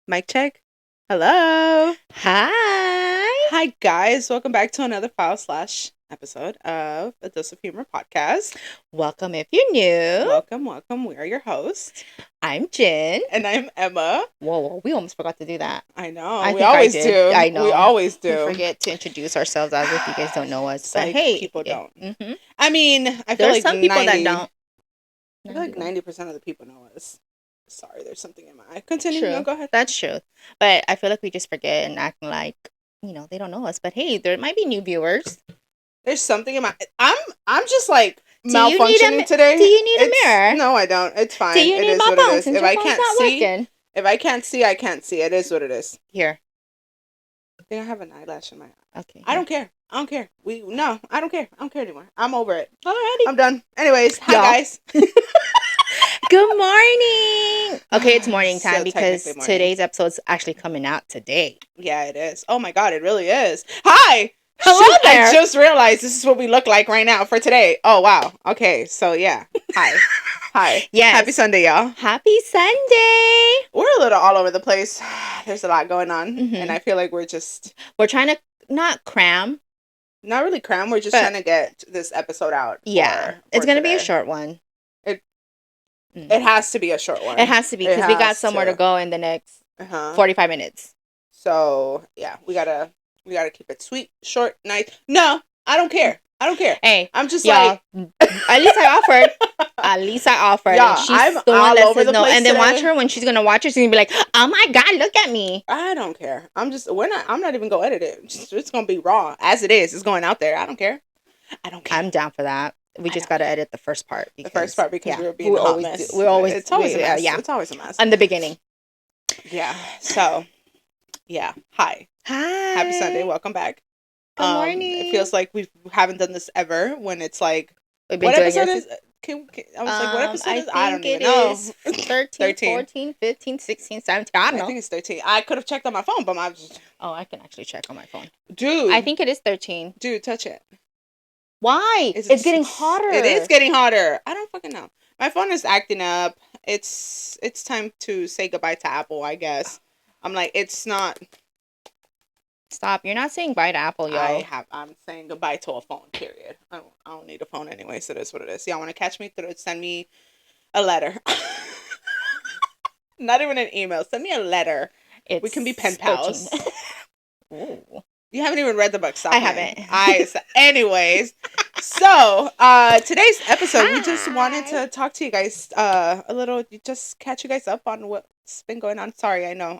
Mic check. Hello. Hi. Hi, guys. Welcome back to another file/episode of a Dose of Humor podcast. Welcome if you're new. Welcome. We are your hosts. I'm Jen. And I'm Emma. Whoa, we almost forgot to do that. I know. I we think always I did. do. I know. We always do. We forget to introduce ourselves as if you guys don't know us. It's But like hey. people don't. Mm-hmm. I mean, I feel There's like some people that don't. I feel like 90% of the people know us. Sorry, there's something in my eye. Continue. True. No, go ahead. That's true. But I feel like we just forget and act like, they don't know us. But hey, there might be new viewers. There's something in my... I'm just like... Do you need malfunctioning today. Do you need a mirror? No, I don't. It's fine. Do you It need is my what it phone is. since If your I phone's can't not see, working? if I can't see, I can't see. It is what it is. Here. I think I have an eyelash in my eye. Okay. I don't care. I don't care. I don't care. I don't care anymore. I'm over it. Alrighty. I'm done. Anyways, hi Y'all. guys. Good morning. Okay, it's morning time So because technically morning. today's episode's actually coming out today. Yeah, it is. Oh my god, it really is. Hi. Hello Shoot, there. I just realized this is what we look like right now for today. Oh wow. Okay, so yeah. Hi. Hi. Yes. Happy Sunday, y'all. Happy Sunday. We're a little all over the place. There's a lot going on, Mhm. and I feel like we're trying to not cram. not really cram. We're just But- trying to get this episode out. Yeah. It's going to be a short one. It has to be a short one. It has to be because we got somewhere to go in the next Uh-huh. 45 minutes. So yeah, we gotta keep it sweet, short, nice. No, I don't care. Hey, I'm just y'all, like, at least I offered. At least I offered. Y'all, And she's I'm the one all that over says the no. place And then today. watch her when she's going to watch it. She's going to be like, oh my God, look at me. I don't care. I'm not even gonna edit it. It's gonna be raw as it is. It's going out there. I don't care. I'm down for that. We just got to edit the first part. Because we were being we a hot always mess. do. We're always It's always a mess. Yeah. It's always a mess. In the beginning. Yeah. So, yeah. Hi. Hi. Happy Sunday. Welcome back. Good morning. It feels like we haven't done this ever. When it's like, We've been what doing episode it. is? I was like, what episode is? I I don't think even know. it is 13, 14, 15, 16, 17. I don't know. I think it's 13. I could have checked on my phone, but I was just... Oh, I can actually check on my phone. Dude. I think it is 13. Dude, touch it. Why? It's getting hotter. It is getting hotter. I don't fucking know. My phone is acting up. It's time to say goodbye to Apple, I guess. I'm like, it's not... Stop. You're not saying bye to Apple, yo. I'm saying goodbye to a phone, period. I don't need a phone anyway, so that's what it is. Y'all want to catch me through it, send me a letter. Not even an email. Send me a letter. We can be pen pals. Ooh. You haven't even read the book. Stop I playing. haven't. Anyways, so today's episode, we just wanted to talk to you guys a little, just catch you guys up on what's been going on. Sorry, I know.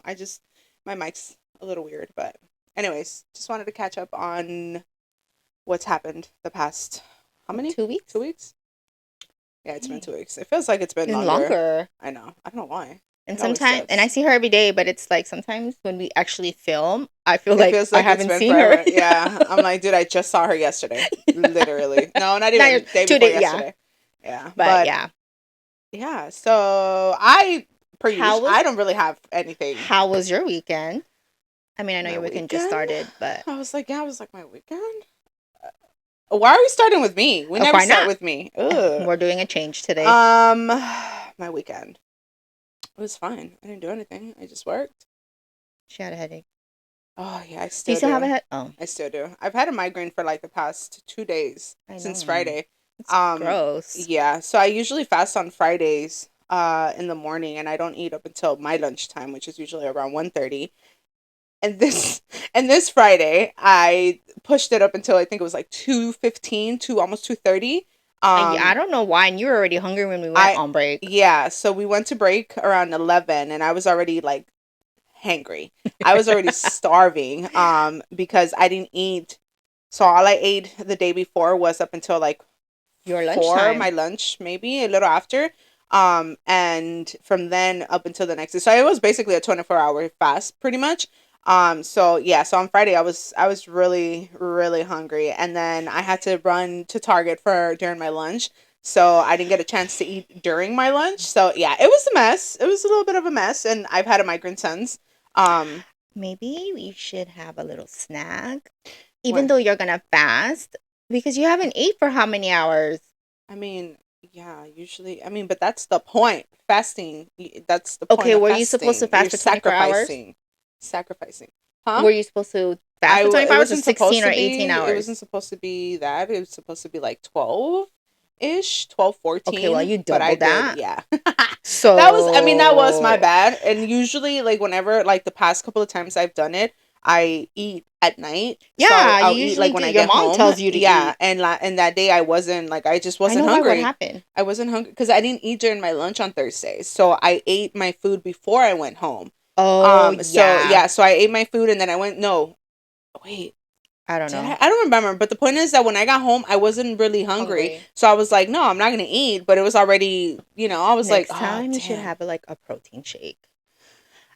My mic's a little weird, but anyways, just wanted to catch up on what's happened the past, how many? 2 weeks? 2 weeks? Yeah, it's been 2 weeks. It feels like it's been longer. longer. I know. I don't know why. And It always sometimes, does. and I see her every day, but it's like sometimes when we actually film, I feel like feels I it's haven't been seen forever. her. Yeah, I'm like, dude, I just saw her yesterday. Literally. No, not even. Not Day 2 before days, yeah. yesterday. Yeah. But yeah. Yeah. So I don't really have anything. How was your weekend? I mean, I know My your weekend just started, but I was like, my weekend. Why are we starting with me? We never why start not? with me. Ugh. We're doing a change today. My weekend. It was fine. I didn't do anything. I just worked. She had a headache. Oh yeah, I Do still you still do. have a head? Oh, I still do. I've had a migraine for like the past 2 days since know. Friday. It's gross. Yeah, so I usually fast on Fridays in the morning, and I don't eat up until my lunchtime, which is usually around 1:30. And this Friday, I pushed it up until I think it was like 2:15 to almost 2:30. I don't know why, and you were already hungry when we went on break. Yeah, so we went to break around 11, and I was already like hangry. I was already starving because I didn't eat. So all I ate the day before was up until like Your 4, lunchtime. my lunch, maybe a little after. And from then up until the next day. So it was basically a 24-hour fast pretty much. So yeah, so on Friday I was really, really hungry, and then I had to run to Target during my lunch. So I didn't get a chance to eat during my lunch. So yeah, it was a mess. It was a little bit of a mess, and I've had a migraine since. Maybe we should have a little snack, even What? though you're gonna fast, because you haven't ate for how many hours? I mean, Yeah, usually. I mean, but that's the point. Fasting. That's the point Okay, of were you supposed to fasting. You're fast for 24 hours? sacrificing. Sacrificing. Huh? Were you supposed to fast for 24 It hours or wasn't supposed 16 or to 18 be. It wasn't hours? supposed to be that. It was supposed to be like 12 ish, 12, Okay, well, 14. you But I doubled did, that. yeah. I mean, that was my So, bad. And usually, like, whenever, like, the past couple of times I've done it, I eat at night. So yeah, you I'll eat, usually like, when do. I Your get mom home. tells you to Yeah. eat. And that day I wasn't, like, I just I wasn't know why. What hungry. happened? I wasn't hungry because I didn't eat during my lunch on Thursdays. So I ate my food before I went home. Oh, So yeah. yeah, so I ate my food and then I went, no, wait, I don't did I? know. I don't remember. But the point is that when I got home, I wasn't really hungry. Hungry. So I was like, no, I'm not going to eat. But it was already, I was like, Next oh, time you should damn. have like a protein shake.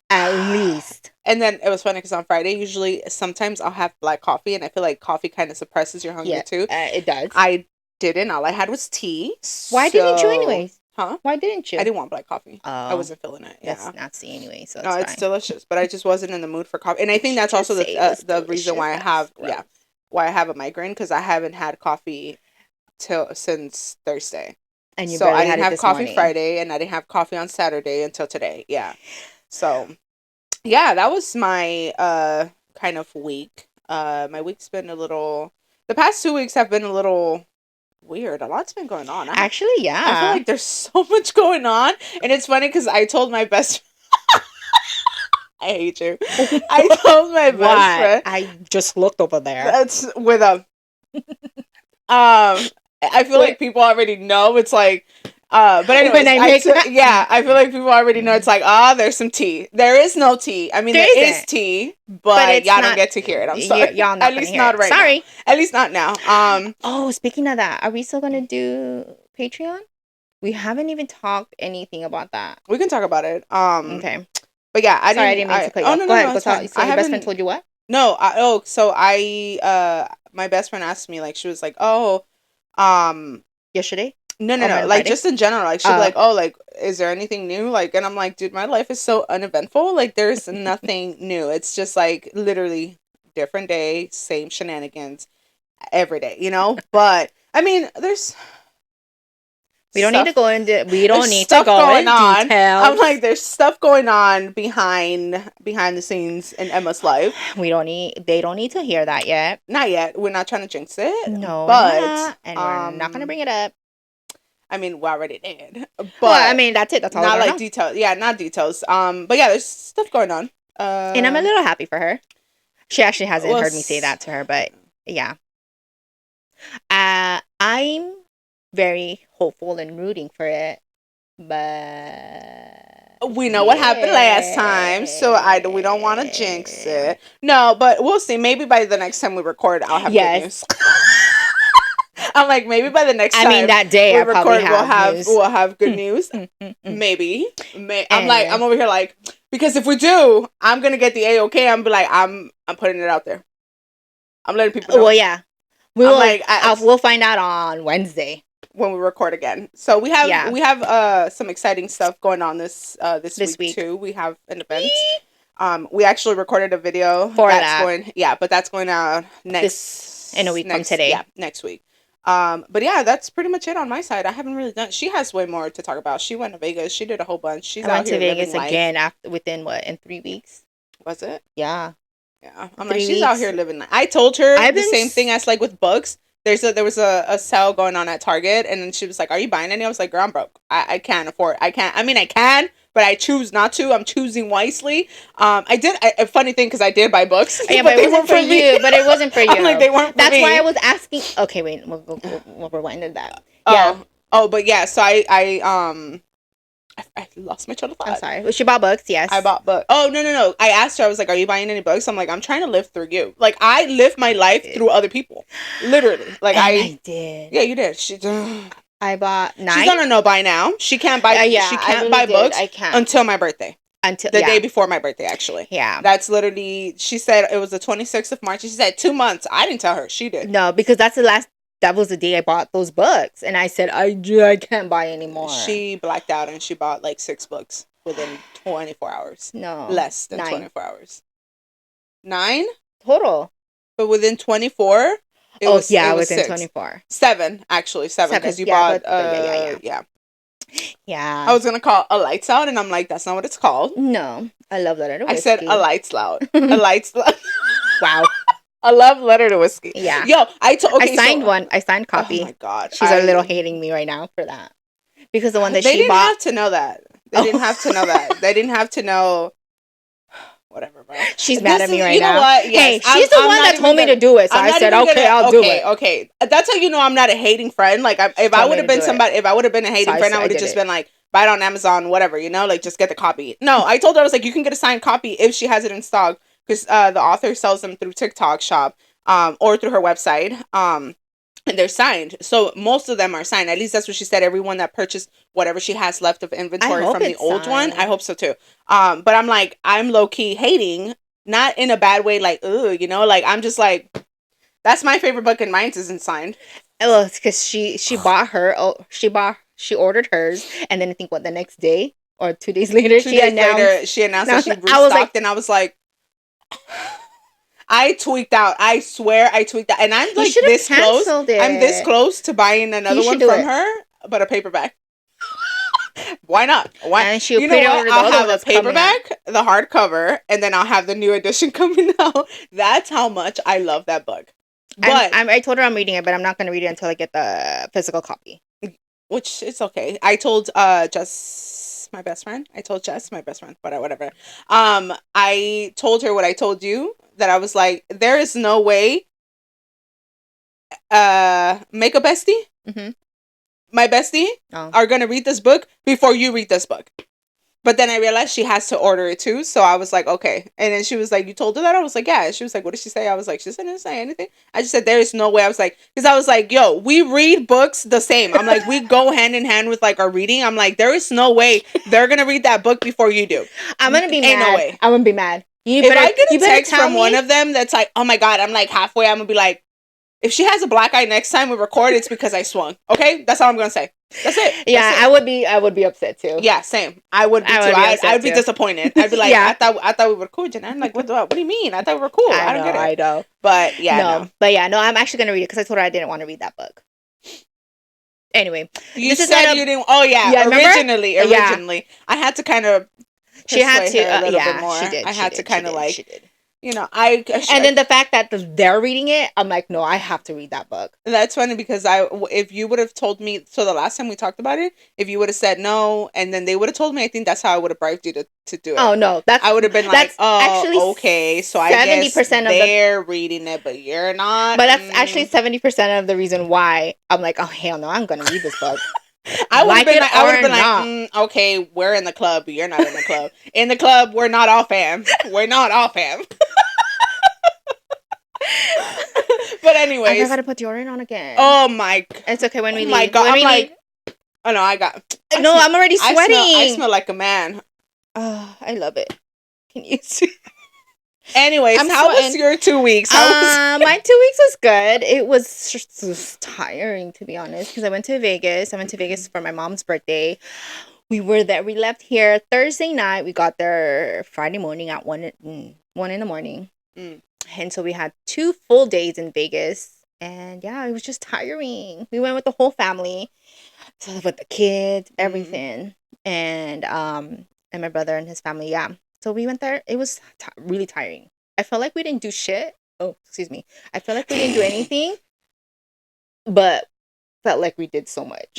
At least. And then it was funny because on Friday, usually, sometimes I'll have black coffee. And I feel like coffee kind of suppresses your hunger Yeah, too. it does. I didn't. All I had was tea. Why didn't you So, anyways? huh? Why didn't I you? didn't want black coffee. I Oh, wasn't feeling it. that's Yeah. nasty anyway, so No, it's it's fine. delicious, but I just wasn't in the mood for coffee. And I You think should that's just also say it was the reason delicious. why I That's have, gross. why I have a migraine, because I haven't had coffee till since Thursday. And you So barely I had didn't it have this coffee morning. Friday and I didn't have coffee on Saturday until today. Yeah. So yeah, that was my kind of week. My week's been a little, the past 2 weeks have been a little weird. A lot's been going on. Actually, I feel yeah. like there's so much going on, and it's funny because I told my best I hate you. I told my best What? friend I just looked over there. that's with a I feel Wait, like people already know. It's like but when anyways, I make that, yeah, I feel like people already know. It's like, there's some tea. There is no tea. I mean, there there is isn't, tea, but but it's y'all don't not. get to hear it. I'm sorry. Y'all At not gonna least hear not it. right now. Sorry. At least not now. Oh, speaking of that, are we still gonna do Patreon? We haven't even talked anything about that. We can talk about it. Okay. But yeah, I Sorry, I didn't didn't mean to I cut you oh off. no Go no no, ahead. Go it's tell. fine. So I your best friend haven't told you what? No, so I my best friend asked me, like, she was like, "Oh, um Yesterday no, on like, Friday. just in general, like, she'd be like, "Oh, like, is there anything new?" Like, and I'm like, "Dude, my life is so uneventful. Like, there's nothing new. It's just like literally different day, same shenanigans every day, you know?" But I mean, We don't need to stuff go into. We there's don't need to stuff go going in on. I'm details. like, there's stuff going on behind the scenes in Emma's life. We don't need. They don't need to hear that yet. Not yet. We're not trying to jinx it, No, we're but not, and we're not gonna bring it up. I mean, we already did, Well, I but mean, that's it. That's all we're not gonna like know. details. Yeah, not details. But yeah, there's stuff going on. And I'm a little happy for her. She actually hasn't Well, heard me say that to her, but yeah. I'm very hopeful and rooting for it, but we know what happened last time, so we don't want to jinx yeah. it. No, but we'll see. Maybe by the next time we record, I'll have good Yes. news. I'm like, maybe by the next I mean, time that day we I probably record, have news. we'll have good news. Mm. Maybe. I'm like, Anyway. I'm over here like, because if we do, I'm gonna get the A-OK. I'm be like, I'm putting it out there. I'm letting people know. Well, yeah. I'm like, We'll find out on Wednesday when we record again. So we have some exciting stuff going on this week too. We have an event. We actually recorded a video for that's that. but that's going out In a week from today. Yeah, next week. But yeah, that's pretty much it on my side. I haven't really done. She has way more to talk about. She went to Vegas. She did a whole bunch. She's I out went to here Vegas living life. again within in 3 weeks. Was it? Yeah. Yeah. I'm 3 like, she's out weeks. here living life. I told her the same thing as like with books. There was a sale going on at Target, and then she was like, "Are you buying any?" I was like, "Girl, I'm broke. I can't afford. I can't. I mean, I can, but I choose not to. I'm choosing wisely." I did a funny thing because I did buy books, Yeah, but it wasn't for you. But it wasn't for you. I'm like, they weren't for That's me. why I was asking. Okay, wait. We'll rewind to that. Oh, Yeah. But yeah. So I lost my train of thought. I'm sorry. Well, she bought books. Yes. I bought books. Oh, no. I asked her. I was like, "Are you buying any books?" I'm like, "I'm trying to live through you. Like, I live my life through other people, literally. Like, and I did. Yeah, you did. I bought 9. She's gonna know by now. She can't buy. Yeah, she I can't really buy did. books I can't. until my birthday. Until the day before my birthday, actually. Yeah. That's literally. She said it was the 26th of March. She said 2 months. I didn't tell her. She did. No, because that was the day I bought those books, and I said I can't buy anymore. She blacked out and she bought like 6 books within 24 hours. No, less than 9. 24 hours. 9 total. but within 24. It Oh was yeah, it was within 6. 24. 7, actually, 7, 7. because you Yeah, bought but yeah. yeah. I Yeah. was gonna call a lights out, and I'm like, that's not what it's called. No, I love letter to I said a whiskey. lights loud. A lights loud. Wow. A love letter to whiskey. Yeah. Yo, I told I okay, signed so one. I signed oh my copy. god. She's a little hating me right now for that. Because the one that They she didn't bought. have to know that. They didn't have to know Oh. that. They didn't have to know whatever, bro. She's mad This at me is, right you know now. what? Yes, Hey, she's the I'm one not that even told me gonna. to do it. So I'm I not said, even okay, gonna. I'll do Okay, it. okay. That's how you know I'm not a hating friend. Like, She if I told me would to have been do it. somebody, if I would have been a So hating friend, I would I have did just it. been like, buy it on Amazon, whatever. You know, like just get the copy. No, I told her I was like, you can get a signed copy if she has it in stock, because the author sells them through TikTok Shop, or through her website. And they're signed. So most of them are signed. At least that's what she said. Everyone that purchased whatever she has left of I inventory hope from the it's old one, I signed. hope so too. But I'm like, I'm low key hating, not in a bad way, like, ooh, you know, like I'm just like, that's my favorite book and mine isn't signed. Oh, it's because she bought her. Oh, she ordered hers, and then I think what the next day or 2 days later Two she days announced. later, she announced that she I was like, restocked, and I was like, I tweaked out. I swear I tweaked out. And I'm you like should have this close. canceled I'm this it. close to buying You another should one do from it, her, but a paperback. Why not? Why? and she'll You know what? pre-order the I'll other one have a that's coming out. paperback, the hardcover, and then I'll have the new edition coming out. That's how much I love that book. But I told her I'm reading it, but I'm not gonna read it until I get the physical copy. which it's okay. I told Jess, my best friend. I told Jess, my best friend, but whatever. I told her what I told you, that I was like, there is no way make a bestie, Mm-hmm. my bestie, Oh. are gonna read this book before you read this book. But then I realized she has to order it too, so I was like, okay. And then she was like, you told her that? I was like, yeah. And she was like, what did she say? I was like, she didn't say anything. I just said, there is no way. I was like, because I was like, yo, we read books the same. I'm like, we go hand in hand with like our reading. I'm like, there is no way they're gonna read that book before you do. I'm gonna be Ain't mad. no way. I'm gonna be mad. If I get a text tell from one me. of them that's like, oh my god, I'm like halfway, I'm gonna be like, if she has a black eye next time we record, it's because I swung. Okay, that's all I'm gonna say. That's it. Yeah, That's it. I would be upset too. Yeah, same. I would be too. I'd be disappointed. I'd be like, Yeah. I thought we were cool, Jen. I'm like, what do you mean? I thought we were cool. I don't get it. I know. But yeah, no. But yeah, no, I'm actually gonna read it because I told her I didn't want to read that book. Anyway, You said you didn't. Oh yeah, Yeah, remember? originally, Yeah. I had to kind of. She had to. her a little Yeah, bit more. she did. I had to kind of like, She did. you know, And then the fact that they're reading it, I'm like, no, I have to read that book. That's funny because if you would have told me, so the last time we talked about it, if you would have said no, and then they would have told me, I think that's how I would have bribed you to do it. Oh no, I would have been like, oh, actually okay, so I guess 70% of they're reading it, but you're not. But that's actually 70% of the reason why I'm like, oh hell no, I'm gonna read this book. I would have been like, Okay, we're in the club, but you're not in the club. In the club, we're not all fam. We're not all fam. But anyways, I forgot to put deodorant on again. Oh my! It's okay when we leave. My God, I'm like, oh no, I'm already sweating. I smell like a man. Oh, I love it. Can you see? Anyways, how was your 2 weeks? My 2 weeks was good. It was just tiring, to be honest, because I went to Vegas. I went to Vegas for my mom's birthday. We were there. We left here Thursday night. We got there Friday morning at 1 in the morning. And so we had 2 full days in Vegas. And yeah, it was just tiring. We went with the whole family. So with the kids, everything. And my brother and his family, yeah. So we went there. It was really tiring. I felt like we didn't do shit. Oh, excuse me. I felt like we didn't do anything, but felt like we did so much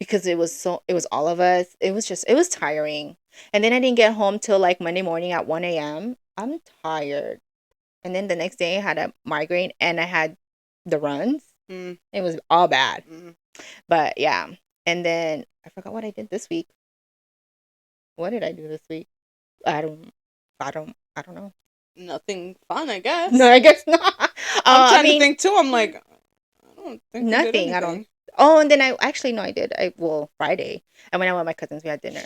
because it was all of us. It was tiring. And then I didn't get home till like Monday morning at 1 a.m. I'm tired. And then the next day I had a migraine and I had the runs. It was all bad. But yeah. And then I forgot what I did this week. What did I do this week? I don't know. Nothing fun, I guess. No, I guess not. I'm trying to think too. I'm like, I don't think nothing. I don't. Oh, and then I did. Friday. I went out with my cousins. We had dinner.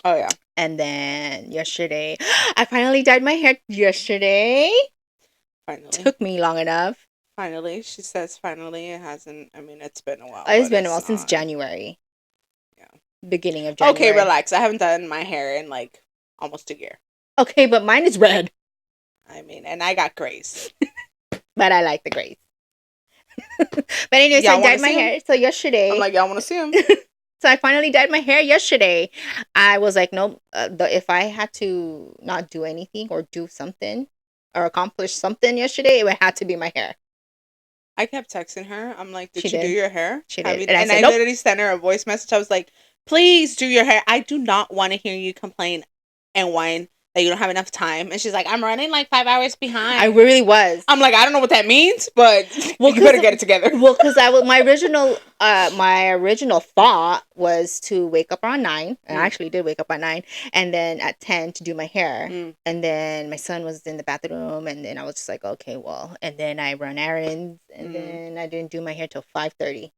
Oh yeah. And then yesterday, I finally dyed my hair. Yesterday. Finally. Took me long enough. Finally, she says. Finally, it hasn't. I mean, it's been a while. It's been a while since January. Yeah. Beginning of January. Okay, relax. I haven't done my hair in like almost a year. Okay, but mine is red. I mean, and I got grays. But I like the grays. But anyway, so I Y'all want to dyed my see him? hair. So I'm yesterday, like, y'all want to see him? so I finally dyed my hair yesterday. I was like, nope. If I had to not do anything or do something or accomplish something yesterday, it would have to be my hair. I kept texting her. I'm like, She did you do did. your hair? She Have did. you? And I And said, I nope. literally sent her a voice message. I was like, please do your hair. I do not want to hear you complain and whine that you don't have enough time. And she's like, I'm running like 5 hours behind. I really was. I'm like, I don't know what that means, but Well, you better get it together. Well, because I was my original thought was to wake up around 9, and I actually did wake up at 9, and then at 10 to do my hair, and then my son was in the bathroom, and then I was just like, okay, well, and then I run errands, and then I didn't do my hair till 5:30.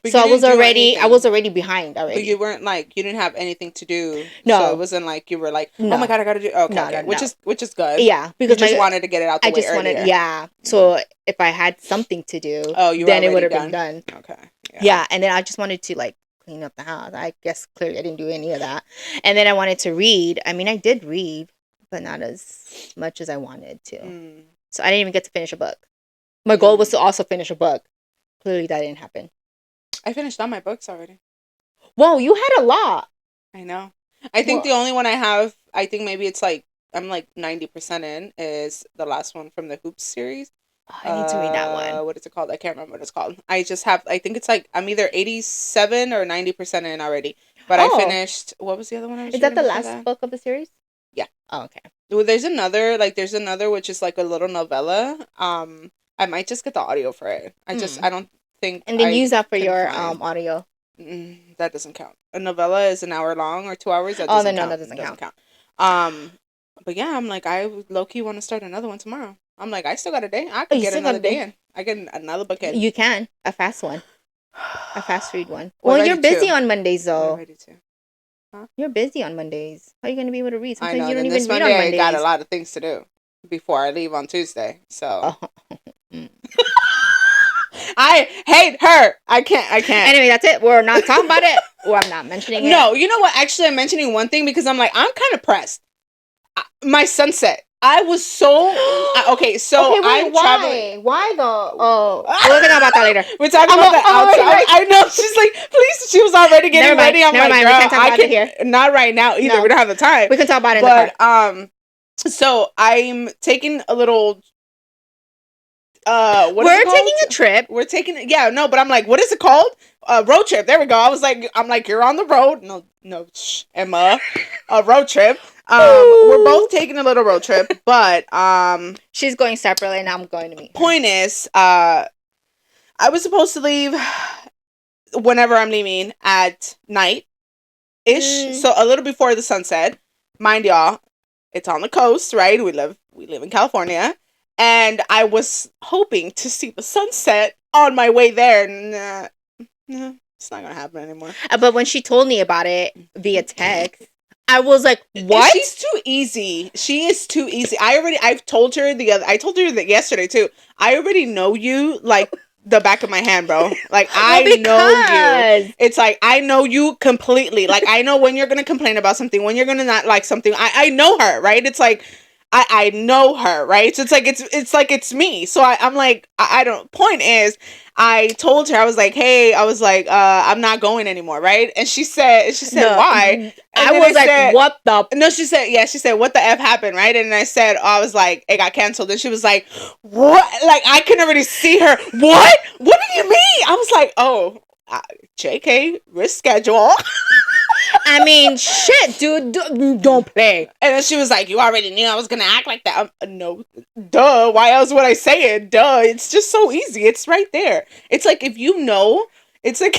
But So you didn't do anything. I was already behind already. But you weren't like, you didn't have anything to do. No. So it wasn't like you were like, oh No. my God, I gotta do. Okay, No, okay. no, Which no. is good. Yeah, You just wanted to get it out the I way just earlier. yeah. So if I had something to do, Oh, you were then it would already have been done. Okay. Yeah, and then I just wanted to like clean up the house. I guess clearly I didn't do any of that. And then I wanted to read. I mean, I did read, but not as much as I wanted to. So I didn't even get to finish a book. My goal was to also finish a book. Clearly that didn't happen. I finished all my books already. Whoa, you had a lot. I know. I think the only one I have, I think maybe it's like, I'm like 90% in, is the last one from the Hoops series. Oh, I need to read that one. What is it called? I can't remember what it's called. I think it's like, I'm either 87 or 90% in already. But I finished, what was the other one I was Is that the reading last book of the series? Yeah. Oh, okay. Well, there's another which is like a little novella. I might just get the audio for it. I don't think. And then use that for can your find- audio. That doesn't count. A novella is an hour long or 2 hours. That Oh, doesn't no, count. that doesn't count. But yeah, I'm like, I low key want to start another one tomorrow. I'm like, I still got a day. I could get another day in. I get another book in. You can. A fast one. A fast read one. Well, Well, you're busy on Mondays though. Ready to. Huh? You're busy on Mondays. How are you going to be able to read? I Sometimes know. you don't Then even this read Monday, on Mondays. I got a lot of things to do before I leave on Tuesday. So I hate her. I can't. Anyway, that's it. We're not talking about it. Or I'm not mentioning it. No, you know what? Actually, I'm mentioning one thing because I'm like, I'm kind of pressed. My sunset. I was so okay. So I'm traveling. Why though? Oh, we're gonna talk about that later. We're talking about that outside. I know. She's like, please. She was already getting ready. I'm like, girl, we can't talk about it here. Not right now either. No. We don't have the time. We can talk about it in the car. So I'm taking a little. We're taking a trip. We're taking but I'm like, what is it called? Road trip. There we go. I'm like, you're on the road. No, Emma, a road trip. We're both taking a little road trip, but she's going separately, and I'm going to meet her. Point is, I was supposed to leave whenever I'm leaving at night ish, so a little before the sunset. Mind y'all, it's on the coast, right? We live in California. And I was hoping to see the sunset on my way there. Nah, it's not gonna happen anymore. But when she told me about it via text, I was like, "What?" She's too easy. She is too easy. I told her that yesterday too. I already know you like the back of my hand, bro. Like I know you. It's like I know you completely. Like I know when you're gonna complain about something, when you're gonna not like something. I know her, right? It's like. I know her, right? So it's like it's me. So I'm like, I don't. Point is, I told her, I was like, hey, I'm not going anymore, right? And she said, no, why? And I was like, what the? No, she said, what the F happened, right? And I said, I was like, it got canceled. And she was like, what? Like, I can already see her. What? What do you mean? I was like, oh, JK, risk schedule. I mean, shit, dude, don't play. And then she was like, you already knew I was going to act like that. No, duh. Why else would I say it? Duh. It's just so easy. It's right there. It's like, if you know, it's like,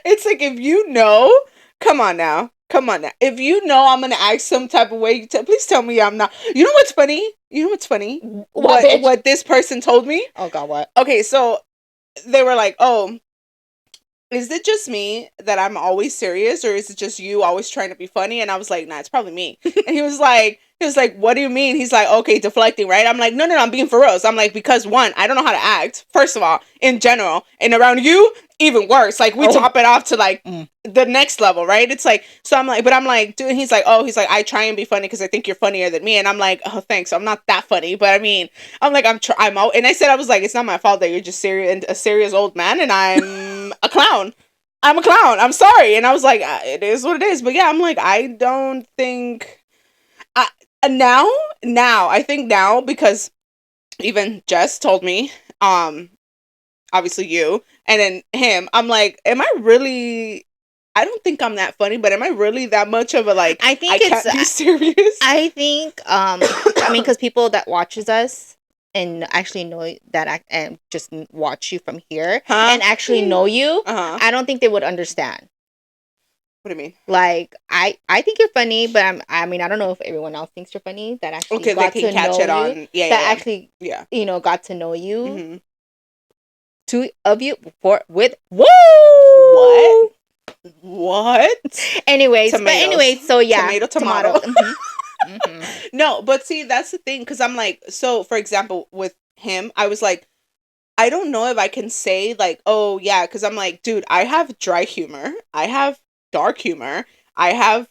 it's like, if you know, come on now. If you know I'm going to act some type of way, please tell me I'm not. You know what's funny? What this person told me? Oh, God, what? Okay, so they were like, oh, is it just me that I'm always serious, or is it just you always trying to be funny? And I was like, nah, it's probably me. And he was like, He was like, what do you mean? He's like, okay, deflecting, right? I'm like, no, I'm being for real. So I'm like, because one, I don't know how to act, first of all, in general. And around you, even worse. Like, we top it off to like the next level, right? It's like, so I'm like, but I'm like, dude, he's like, I try and be funny because I think you're funnier than me. And I'm like, oh, thanks. I'm not that funny. But I mean, I'm like, I'm out. And I said, I was like, it's not my fault that you're just serious, a serious old man and I'm a clown. I'm a clown. I'm sorry. And I was like, it is what it is. But yeah, I'm like, I don't think I now I think now because even Jess told me, obviously you, and then him, I'm like, am I really, I don't think I'm that funny, but am I really that much of a like, I think I it's can't be serious? I think I mean, because people that watches us and actually know that and just watch you from here and actually know you, I don't think they would understand. What do you mean? Like, I think you're funny, but I mean, I don't know if everyone else thinks you're funny that actually Okay, got they can to catch know it on, you, yeah, that yeah, actually, yeah. you know, got to know you. Mm-hmm. Two of you with What? Anyways, Tomatoes. but anyways, so yeah, tomato. No, but see, that's the thing, because I'm like, so for example, with him, I was like, I don't know if I can say like, oh yeah, because I'm like, dude, I have dry humor, I have dark humor, I'm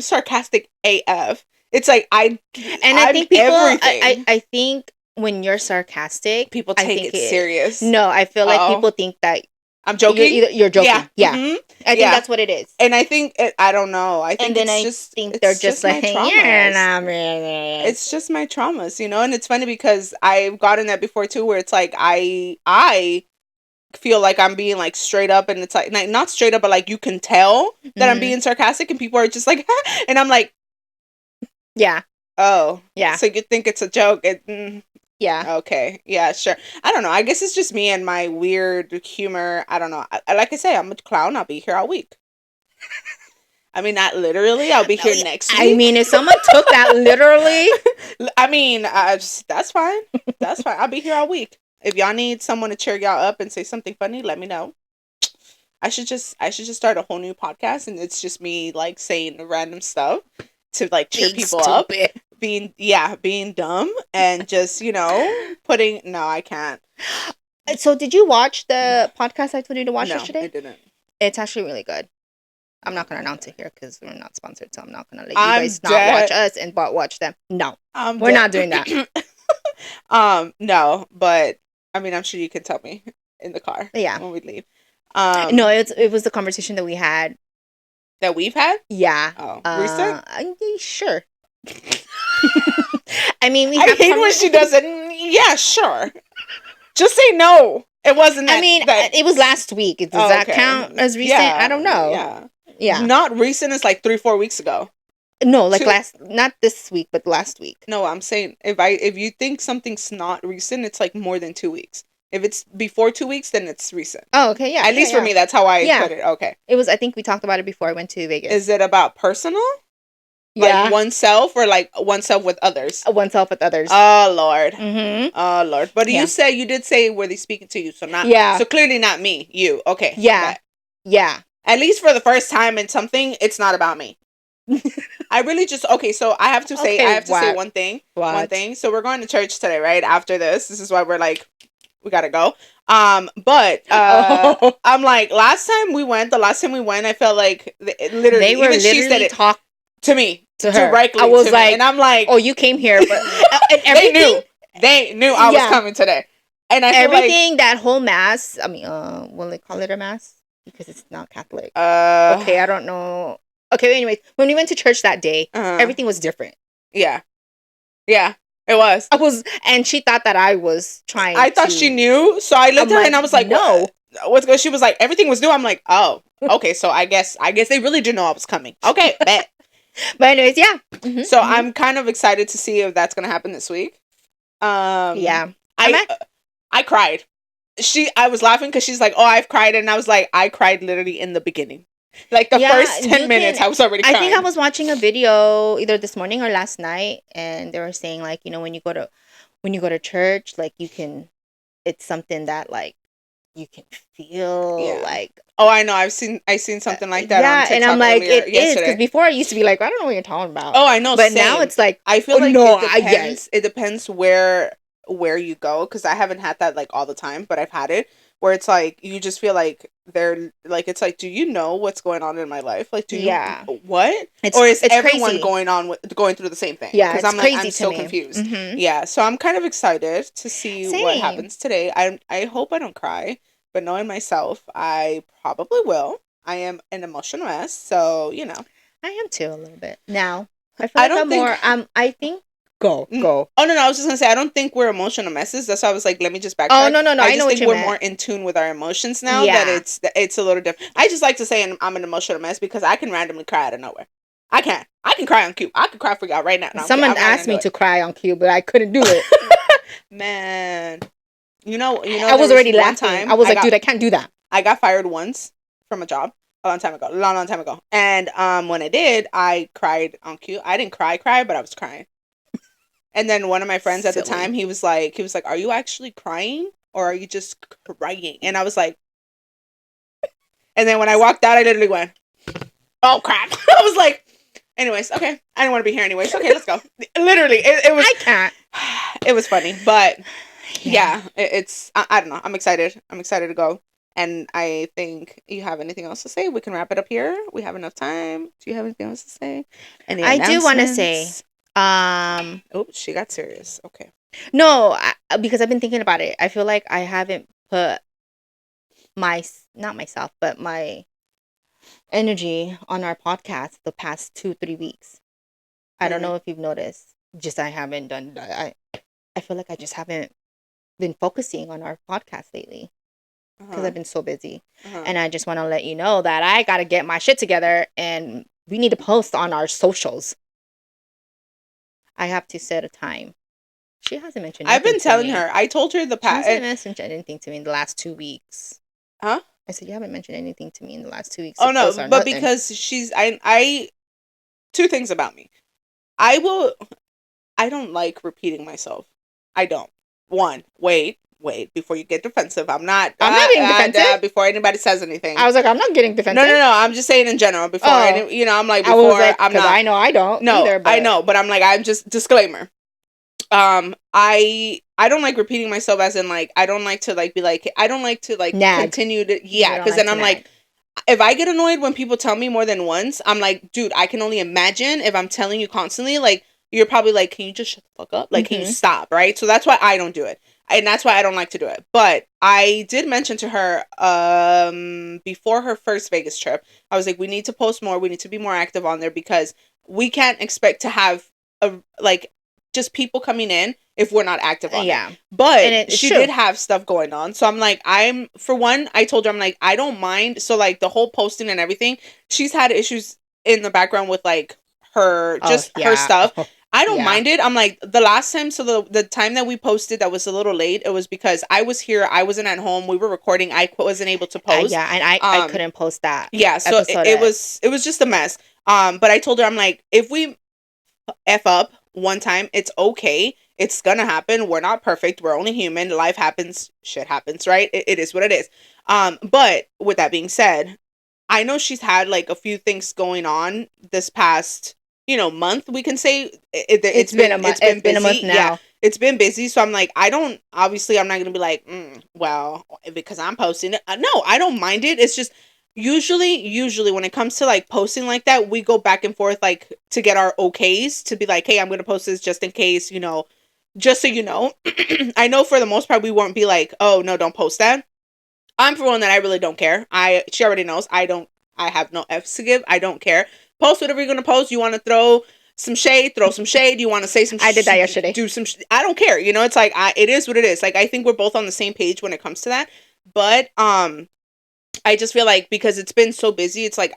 sarcastic AF. It's like and I think people, everything. I think when you're sarcastic, People take it serious. No, I feel like people think that I'm joking. You're joking. Yeah. Mm-hmm. I think that's what it is. And I think I don't know. I think and then they're just like, it's just my traumas, you know. And it's funny because I've gotten that before too, where it's like I feel like I'm being like straight up, and it's like not straight up, but like you can tell that I'm being sarcastic, and people are just like, and I'm like, yeah, oh, yeah. So you think it's a joke? Yeah. Okay. Yeah, sure. I don't know. I guess it's just me and my weird humor. I don't know. Like I say, I'm a clown. I'll be here all week. I mean, not literally. I'll be here next week. I mean, if someone took that literally, I mean, that's fine. That's fine. I'll be here all week. If y'all need someone to cheer y'all up and say something funny, let me know. I should just start a whole new podcast, and it's just me like saying random stuff to like cheer people up. Being dumb and just, you know, putting, no, I can't. So did you watch the podcast I told you to watch yesterday? No, I didn't. It's actually really good. I'm not going to announce it here because we're not sponsored, so I'm not going to let you guys not watch us and watch them. No, we're not doing that. No, but I mean, I'm sure you can tell me in the car when we leave. No, it was the conversation that we had. That we've had? Yeah. Oh, recent? Sure. I mean, I hate when she does it. Yeah, sure. Just say no. It wasn't that. I mean, it was last week. Does that count as recent? Yeah, I don't know. Yeah. Not recent. It's like 3-4 weeks ago. No, like not this week, but last week. No, I'm saying if you think something's not recent, it's like more than 2 weeks. If it's before 2 weeks, then it's recent. Oh, okay, yeah. At least for me, that's how I put it. Okay. It was. I think we talked about it before I went to Vegas. Is it about personal? Like oneself or like oneself with others? Oneself with others. Oh, Lord. Mm-hmm. Oh, Lord. But you did say, were they speaking to you? So not. Yeah. So clearly not me. You. Okay. Yeah. But yeah. at least for the first time in something, it's not about me. I really just, okay, so I have to say, say one thing. What? One thing. So we're going to church today, right? After this. This is why we're like, we gotta go. But I'm like, the last time we went, I felt like literally, they were even literally she said it to me. To her. Directly. I was like, and I'm like, oh, you came here, but and everything, they knew I was coming today. And I feel everything, like, that whole mass, I mean, will they call it a mass? Because it's not Catholic. Okay, I don't know. Okay, anyways, when we went to church that day, everything was different. Yeah. Yeah, it was. And she thought that I was trying I thought she knew, so I looked at her and I was like, no. What's good? She was like, everything was new. I'm like, oh, okay, so I guess they really didn't know I was coming. Okay, bet. But anyways, yeah. Mm-hmm, so I'm kind of excited to see if that's gonna happen this week. Yeah. I cried. I was laughing because she's like, oh, I've cried, and I was like, I cried literally in the beginning. Like the first 10 minutes, I was already crying. I think I was watching a video either this morning or last night, and they were saying like, you know, when you go to church, like it's something that like you can feel Yeah. like Oh, I know. I seen something like that on yeah, and I'm TikTok like, earlier it is because yesterday. before I used to be like, I don't know what you're talking about, Oh, I know. but now Same. it's like, I oh feel like no, it I yeah, depends. It depends where you go, because I haven't had that like all the time, but I've had it where it's like you just feel like they're like it's like, do you know what's going on in my life? Like, do you yeah, what? Or is it's everyone crazy. going through the same thing? Yeah, Because it's I'm like crazy I'm to so me. confused. Mm-hmm. Yeah, so I'm kind of excited to see what Same. happens today. I hope I don't cry, but knowing myself, I probably will. I am an emotional mess, so I am too a little bit now. I feel I like don't I'm think. more. I think. Go Mm. go. Oh no, I was just gonna say I don't think we're emotional messes. That's why I was like, let me just Oh backtrack. no no no! I I know just what think you we're meant. more in tune with our emotions now. Yeah. That it's a little different. I just like to say I'm an emotional mess because I can randomly cry out of nowhere. I can cry on cue. I can cry for y'all right now. No, Someone I'm not asked gonna do me it. to cry on cue, but I couldn't do it. Man, I there was was already one laughing. I time was like, dude, I can't do that. I got fired once from a job a long time ago, long time ago. And when I did, I cried on cue. I didn't cry, but I was crying. And then one of my friends at the Silly. time, he was like, "Are you actually crying or are you just crying?" And I was like, and then when I walked out, I literally went, "Oh crap!" I was like, "Anyways, okay, I didn't want to be here anyways. Okay, let's go." Literally, it was I can't. it was funny, but Yeah. yeah, it's I don't know. I'm excited. I'm excited to go. And I think you have anything else to say? We can wrap it up here. We have enough time. Do you have anything else to say? Any I do want to say, announcements? um, Oh, she got serious. Okay. no, because I've been thinking about it. I feel like I haven't put not myself, but my energy on our podcast the past 2-3 weeks. I don't Hmm. know if you've noticed. Just I haven't done. I feel like I just haven't been focusing on our podcast lately because Uh-huh. I've been so busy. Uh-huh. And I just want to let you know that I got to get my shit together and we need to post on our socials. I have to set a time. She hasn't mentioned I've nothing been to telling me. her. I told her the She past. hasn't mentioned anything to me in the last 2 weeks. Huh? I said, you haven't mentioned anything to me in the last 2 weeks to Oh post no, on but nothing. because I two things about me. I will. I don't like repeating myself. I don't. One, wait before you get defensive. I'm not. I'm not being defensive. Before anybody says anything. I was like, I'm not getting No, defensive. no, no. I'm just saying in general. Before Oh, any, I'm like I was before. like, I'm because not. I know I don't No, either, I but know, but I'm like I'm just disclaimer. I don't like repeating myself as in like I don't like to like be like I don't like to like nag. continue to You don't because like then to I'm like nag. if I get annoyed when people tell me more than once, I'm like, dude, I can only imagine if I'm telling you constantly, like, you're probably like, can you just shut the fuck up? Like, can you Mm-hmm. stop? Right? So that's why I don't do it. And that's why I don't like to do it. But I did mention to her, before her first Vegas trip, I was like, we need to post more. We need to be more active on there because we can't expect to have like just people coming in if we're not active on it. Yeah, and But it's she true. did have stuff going on. So I'm like, for one, I told her, I'm like, I don't mind. So like the whole posting and everything, she's had issues in the background with like Oh her yeah. stuff. Oh, I don't yeah. mind it. I'm like, the last time, so the time that we posted that was a little late, it was because I was here, I wasn't at home, we were recording, I wasn't able to post. Yeah, and I couldn't post that Yeah, so episode. it was just a mess. But I told her, I'm like, if we F up one time, it's okay. It's gonna happen. We're not perfect. We're only human. Life happens. Shit happens, right? It is what it is. But with that being said, I know she's had like a few things going on this past, month. We can say It's been a month. it's It's been been a month busy. Yeah, now. it's been busy. So I'm like, I don't. Obviously, I'm not gonna be like, well, because I'm posting it. No, I don't mind it. It's just usually when it comes to like posting like that, we go back and forth like to get our okays to be like, hey, I'm gonna post this just in case, just so you know. I know for the most part we won't be like, oh no, don't post that. I'm for one that I really don't care. She already knows I have no F's to give. I don't care. Post whatever you're gonna post. You want to throw some shade, throw some shade. You want to say some I did that yesterday. do some I don't care. It's like it is what it is. Like I think we're both on the same page when it comes to that. But I just feel like because it's been so busy, it's like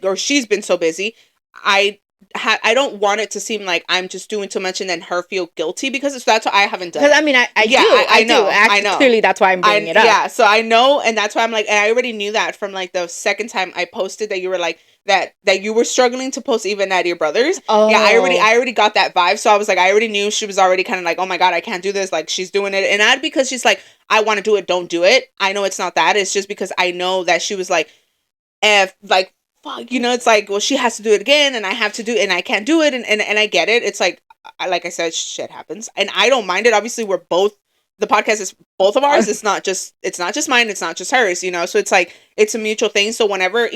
or she's been so busy, I I don't want it to seem like I'm just doing too much and then her feel guilty because that's what I haven't done. Because I mean, I Yeah, do, I know, Actually, I know. clearly, that's why I'm bringing it up. Yeah, so I know, and that's why I'm like, and I already knew that from like the second time I posted that you were like that you were struggling to post even at your brother's. Yeah, Oh, I already got that vibe. So I was like, I already knew she was already kind of like, oh my god, I can't do this. Like she's doing it, and not because she's like, I want to do it, don't do it. I know it's not that. It's just because I know that she was like, if like fuck, it's like, well, she has to do it again, and I have to do it, and I can't do it, and I get it. It's like I said, shit happens, and I don't mind it. Obviously, we're both the podcast is both of ours. It's not just mine. It's not just hers. So it's like it's a mutual thing. So whenever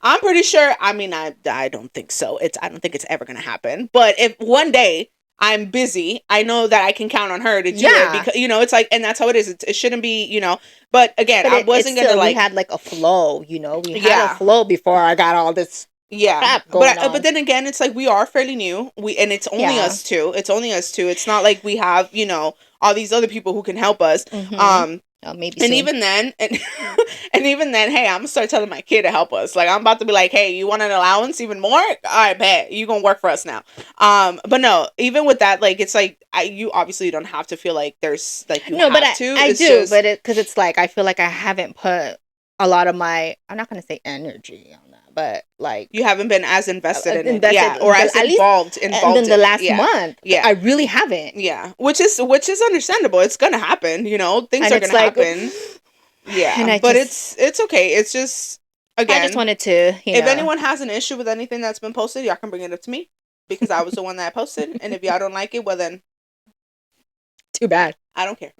I'm pretty sure. I mean, I don't think so. I don't think it's ever gonna happen. But if one day I'm busy, I know that I can count on her to do it because it's like, and that's how it is. It shouldn't be, But again, but I wasn't gonna we like. had like a flow, we had a Yeah. flow before I got all this Yeah, crap going on. but then again, it's like we are fairly new. And it's only us two. It's only us two. It's not like we have all these other people who can help us. Maybe And soon. even then, and even then, hey, I'm gonna start telling my kid to help us. Like I'm about to be like, hey, you want an allowance even more? All right, bet you gonna work for us now. But no, even with that, like it's like you obviously don't have to feel like there's like you No, have but to. I It's do, just, but because it's like I feel like I haven't put a lot of my. I'm not gonna say energy on that, but like you haven't been as invested in it, invested, or as at least, involved and then in the it. last Yeah. month, Yeah. I really haven't. Yeah, which is understandable. It's gonna happen, things And are it's gonna like, happen. Yeah, and I but just, it's okay. It's just I just again, wanted to, if anyone has an issue with anything that's been posted, y'all can bring it up to me because I was the one that posted. And if y'all don't like it, well then, too bad. I don't care.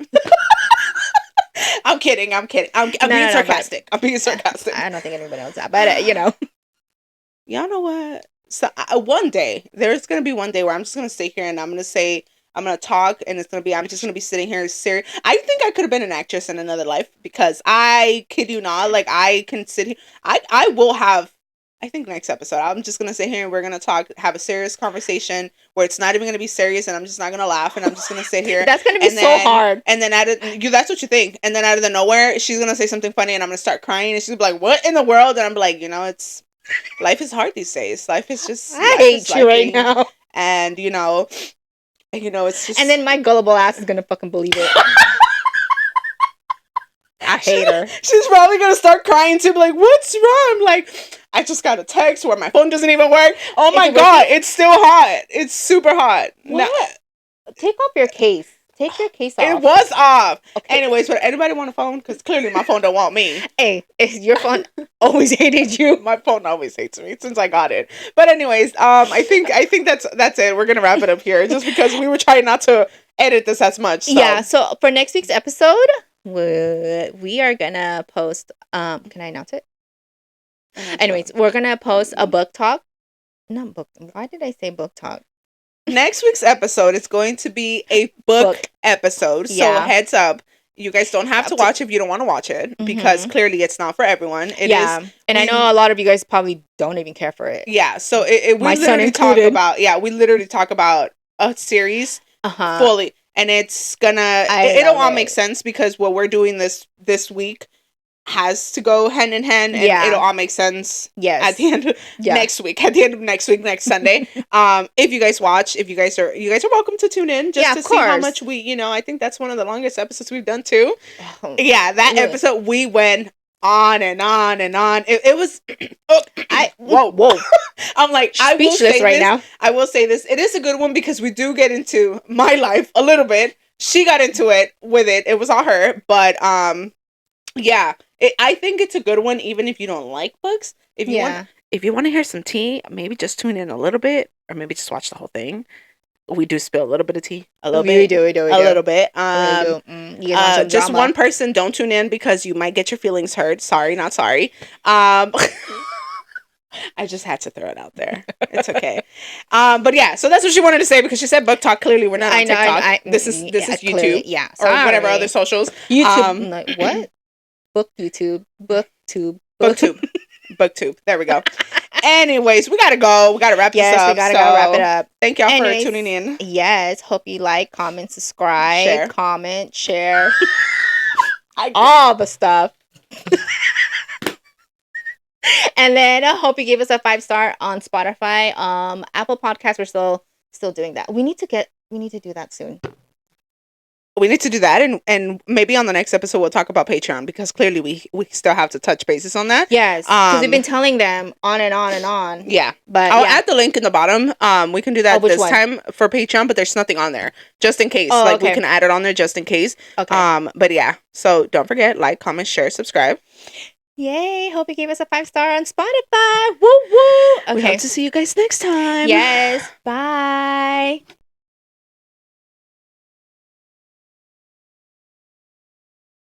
I'm kidding. I'm kidding. I'm No, being no, sarcastic. I'm being sarcastic. I don't think anybody knows that, but Y'all know what? So one day there's gonna be one day where I'm just gonna sit here and I'm gonna say I'm gonna talk and I'm just gonna be sitting here serious. I think I could have been an actress in another life because I kid you not, like I can sit here. I will have. I think next episode I'm just gonna sit here and we're gonna talk, have a serious conversation where it's not even gonna be serious and I'm just not gonna laugh and I'm just gonna sit here. That's gonna be so hard. And then that's what you think. And then out of the nowhere, she's gonna say something funny and I'm gonna start crying and she's gonna be like, "What in the world?" And I'm like, it's. Life is hard these days. Life is just. I hate you right now. And it's just. And then my gullible ass is gonna fucking believe it. I hate her. She's probably gonna start crying too, be like, "What's wrong?" I'm like, I just got a text where my phone doesn't even work. Oh my god, it's still hot. It's super hot. What? Take off your case. Take your case off. It was off. Okay. Anyways, would anybody want a phone? Because clearly my phone don't want me. Hey, your phone always hated you. My phone always hates me since I got it. But anyways, I think that's it. We're gonna wrap it up here just because we were trying not to edit this as much. So. Yeah. So for next week's episode, we are gonna post. Can I announce it? Anyways, we're gonna post a book talk. Not book. Why did I say book talk? Next week's episode is going to be a book episode. So heads up. You guys don't have to watch if you don't want to watch it because clearly it's not for everyone. It is. And I know a lot of you guys probably don't even care for it. Yeah. So we literally talk about a series fully. And it's gonna, it'll all make sense because what we're doing this week has to go hand in hand and it'll all make sense at the end of next week, next Sunday. If you guys watch, you guys are welcome to tune in just to see how much we, I think that's one of the longest episodes we've done too. That episode we went on and on and on. It was whoa. I'm like, speechless right now. I will say this. It is a good one because we do get into my life a little bit. She got into it with it. It was all her, but yeah. I think it's a good one, even if you don't like books. If you want to hear some tea, maybe just tune in a little bit, or maybe just watch the whole thing. We do spill a little bit of tea, a little bit. We do. A little bit. Just one person, don't tune in because you might get your feelings hurt. Sorry, not sorry. I just had to throw it out there. It's okay. But yeah, so that's what she wanted to say because she said book talk. Clearly, we're not on TikTok. This is YouTube, clearly, or whatever other socials. YouTube, like, what? Booktube. There we go. Anyways, we gotta go. We gotta wrap this up. Yes, we gotta go wrap it up. Thank y'all for tuning in. Yes, hope you like, comment, subscribe, share, all the stuff. And then I hope you gave us a 5-star on Spotify. Apple Podcasts, we're still doing that. We need to do that soon. We need to do that, and maybe on the next episode we'll talk about Patreon, because clearly we still have to touch bases on that. Yes, because we've been telling them on and on and on. Yeah, but I'll add the link in the bottom. We can do that which this one? time for Patreon, but there's nothing on there just in case. Oh, we okay. can add it on there just in case. Okay. But yeah, so don't forget, like, comment, share, subscribe. Yay! Hope you gave us a 5-star on Spotify. Woo woo. Okay. We hope to see you guys next time. Yes. Bye.